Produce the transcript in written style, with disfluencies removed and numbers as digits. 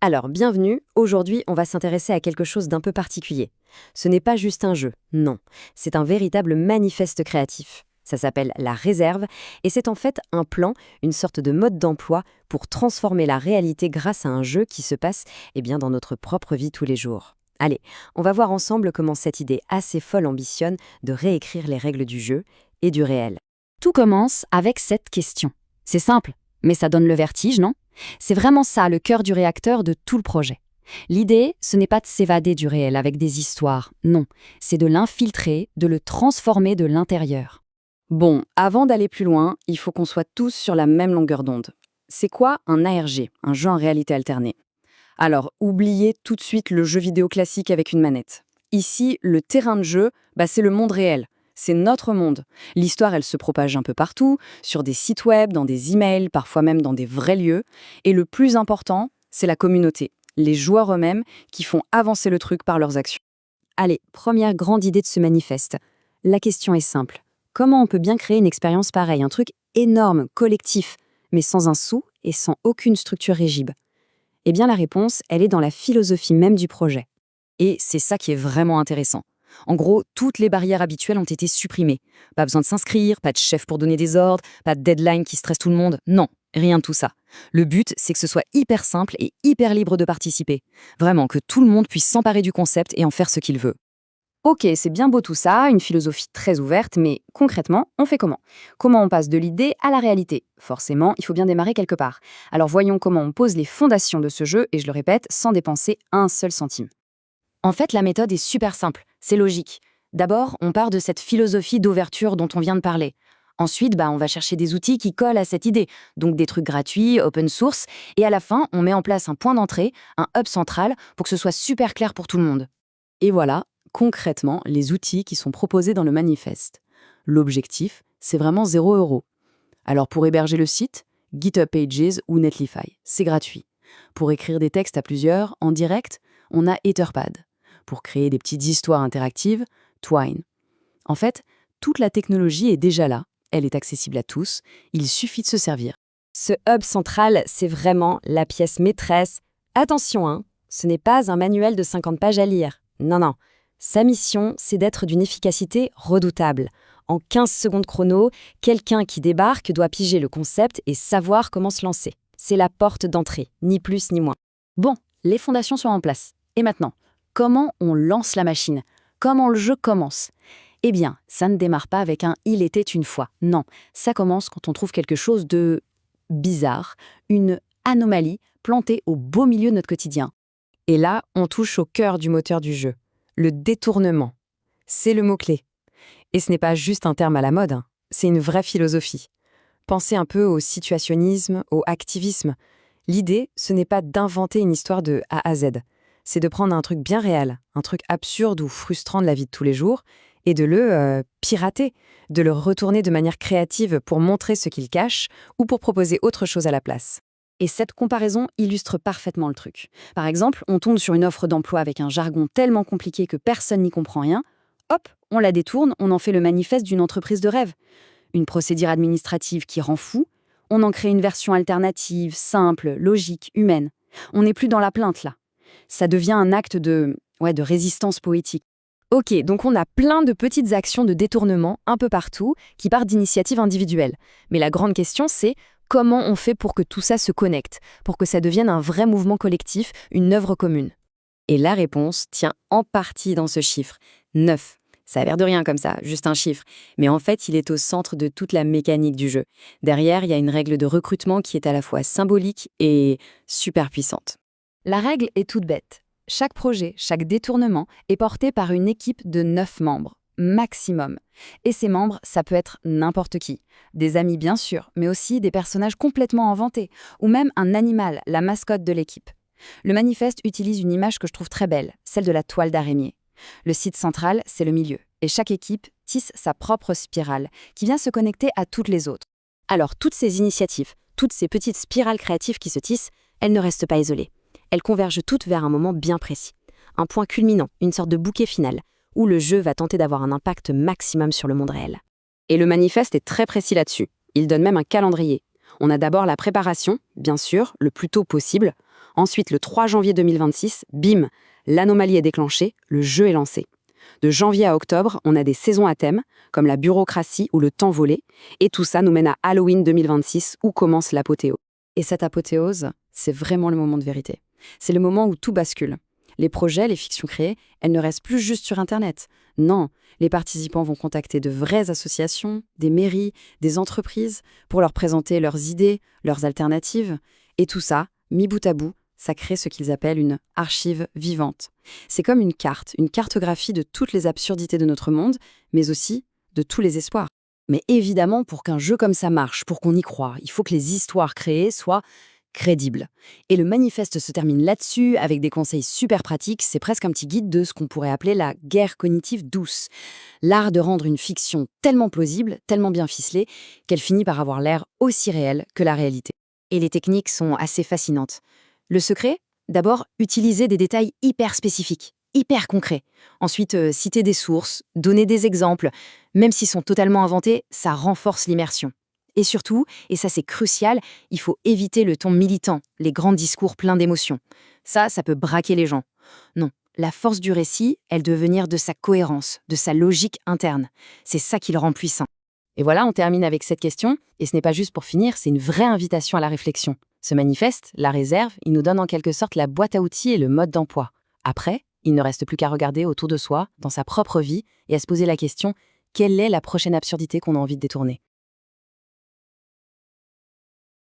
Alors, bienvenue, aujourd'hui on va s'intéresser à quelque chose d'un peu particulier. Ce n'est pas juste un jeu, non, c'est un véritable manifeste créatif. Ça s'appelle la réserve, et c'est en fait un plan, une sorte de mode d'emploi pour transformer la réalité grâce à un jeu qui se passe dans notre propre vie tous les jours. Allez, on va voir ensemble comment cette idée assez folle ambitionne de réécrire les règles du jeu et du réel. Tout commence avec cette question. C'est simple, mais ça donne le vertige, non? C'est vraiment ça le cœur du réacteur de tout le projet. L'idée, ce n'est pas de s'évader du réel avec des histoires, non. C'est de l'infiltrer, de le transformer de l'intérieur. Bon, avant d'aller plus loin, il faut qu'on soit tous sur la même longueur d'onde. C'est quoi un ARG, un jeu en réalité alternée? Alors, oubliez tout de suite le jeu vidéo classique avec une manette. Ici, le terrain de jeu, c'est le monde réel. C'est notre monde. L'histoire, elle se propage un peu partout, sur des sites web, dans des emails, parfois même dans des vrais lieux. Et le plus important, c'est la communauté, les joueurs eux-mêmes qui font avancer le truc par leurs actions. Allez, première grande idée de ce manifeste. La question est simple. Comment on peut bien créer une expérience pareille, un truc énorme, collectif, mais sans un sou et sans aucune structure rigide? Eh bien, la réponse, elle est dans la philosophie même du projet. Et c'est ça qui est vraiment intéressant. En gros, toutes les barrières habituelles ont été supprimées. Pas besoin de s'inscrire, pas de chef pour donner des ordres, pas de deadline qui stresse tout le monde. Non, rien de tout ça. Le but, c'est que ce soit hyper simple et hyper libre de participer. Vraiment, que tout le monde puisse s'emparer du concept et en faire ce qu'il veut. Ok, c'est bien beau tout ça, une philosophie très ouverte, mais concrètement, on fait comment? Comment on passe de l'idée à la réalité? Forcément, il faut bien démarrer quelque part. Alors voyons comment on pose les fondations de ce jeu, et je le répète, sans dépenser un seul centime. En fait, la méthode est super simple, c'est logique. D'abord, on part de cette philosophie d'ouverture dont on vient de parler. Ensuite, on va chercher des outils qui collent à cette idée, donc des trucs gratuits, open source, et à la fin, on met en place un point d'entrée, un hub central, pour que ce soit super clair pour tout le monde. Et voilà, concrètement, les outils qui sont proposés dans le manifeste. L'objectif, c'est vraiment 0 €. Alors pour héberger le site, GitHub Pages ou Netlify, c'est gratuit. Pour écrire des textes à plusieurs, en direct, on a Etherpad. Pour créer des petites histoires interactives, Twine. En fait, toute la technologie est déjà là, elle est accessible à tous, il suffit de se servir. Ce hub central, c'est vraiment la pièce maîtresse. Attention, ce n'est pas un manuel de 50 pages à lire. Non, non. Sa mission, c'est d'être d'une efficacité redoutable. En 15 secondes chrono, quelqu'un qui débarque doit piger le concept et savoir comment se lancer. C'est la porte d'entrée, ni plus ni moins. Bon, les fondations sont en place. Et maintenant, comment on lance la machine? Comment le jeu commence? Eh bien, ça ne démarre pas avec un « il était une fois ». Non, ça commence quand on trouve quelque chose de bizarre, une anomalie plantée au beau milieu de notre quotidien. Et là, on touche au cœur du moteur du jeu, le détournement. C'est le mot-clé. Et ce n'est pas juste un terme à la mode, c'est une vraie philosophie. Pensez un peu au situationnisme, au activisme. L'idée, ce n'est pas d'inventer une histoire de A à Z. C'est de prendre un truc bien réel, un truc absurde ou frustrant de la vie de tous les jours, et de le pirater, de le retourner de manière créative pour montrer ce qu'il cache ou pour proposer autre chose à la place. Et cette comparaison illustre parfaitement le truc. Par exemple, on tombe sur une offre d'emploi avec un jargon tellement compliqué que personne n'y comprend rien. Hop, on la détourne, on en fait le manifeste d'une entreprise de rêve. Une procédure administrative qui rend fou, on en crée une version alternative, simple, logique, humaine. On n'est plus dans la plainte, là. Ça devient un acte de résistance poétique. Ok, donc on a plein de petites actions de détournement un peu partout qui partent d'initiatives individuelles. Mais la grande question, c'est comment on fait pour que tout ça se connecte, pour que ça devienne un vrai mouvement collectif, une œuvre commune? Et la réponse tient en partie dans ce chiffre, 9. Ça a l'air de rien comme ça, juste un chiffre. Mais en fait, il est au centre de toute la mécanique du jeu. Derrière, il y a une règle de recrutement qui est à la fois symbolique et super puissante. La règle est toute bête. Chaque projet, chaque détournement est porté par une équipe de 9 membres, maximum. Et ces membres, ça peut être n'importe qui. Des amis bien sûr, mais aussi des personnages complètement inventés, ou même un animal, la mascotte de l'équipe. Le manifeste utilise une image que je trouve très belle, celle de la toile d'araignée. Le site central, c'est le milieu, et chaque équipe tisse sa propre spirale, qui vient se connecter à toutes les autres. Alors toutes ces initiatives, toutes ces petites spirales créatives qui se tissent, elles ne restent pas isolées. Elles convergent toutes vers un moment bien précis. Un point culminant, une sorte de bouquet final, où le jeu va tenter d'avoir un impact maximum sur le monde réel. Et le manifeste est très précis là-dessus. Il donne même un calendrier. On a d'abord la préparation, bien sûr, le plus tôt possible. Ensuite, le 3 janvier 2026, bim, l'anomalie est déclenchée, le jeu est lancé. De janvier à octobre, on a des saisons à thème, comme la bureaucratie ou le temps volé, et tout ça nous mène à Halloween 2026, où commence l'apothéose. Et cette apothéose, c'est vraiment le moment de vérité. C'est le moment où tout bascule. Les projets, les fictions créées, elles ne restent plus juste sur Internet. Non, les participants vont contacter de vraies associations, des mairies, des entreprises, pour leur présenter leurs idées, leurs alternatives. Et tout ça, mis bout à bout, ça crée ce qu'ils appellent une archive vivante. C'est comme une cartographie de toutes les absurdités de notre monde, mais aussi de tous les espoirs. Mais évidemment, pour qu'un jeu comme ça marche, pour qu'on y croie, il faut que les histoires créées soient crédibles. Et le manifeste se termine là-dessus, avec des conseils super pratiques. C'est presque un petit guide de ce qu'on pourrait appeler la guerre cognitive douce. L'art de rendre une fiction tellement plausible, tellement bien ficelée, qu'elle finit par avoir l'air aussi réelle que la réalité. Et les techniques sont assez fascinantes. Le secret, d'abord, utiliser des détails hyper spécifiques, hyper concrets. Ensuite, citer des sources, donner des exemples. Même s'ils sont totalement inventés, ça renforce l'immersion. Et surtout, et ça c'est crucial, il faut éviter le ton militant, les grands discours pleins d'émotions. Ça peut braquer les gens. Non, la force du récit, elle doit venir de sa cohérence, de sa logique interne. C'est ça qui le rend puissant. Et voilà, on termine avec cette question, et ce n'est pas juste pour finir, c'est une vraie invitation à la réflexion. Ce manifeste, la réserve, il nous donne en quelque sorte la boîte à outils et le mode d'emploi. Après, il ne reste plus qu'à regarder autour de soi, dans sa propre vie, et à se poser la question, quelle est la prochaine absurdité qu'on a envie de détourner ?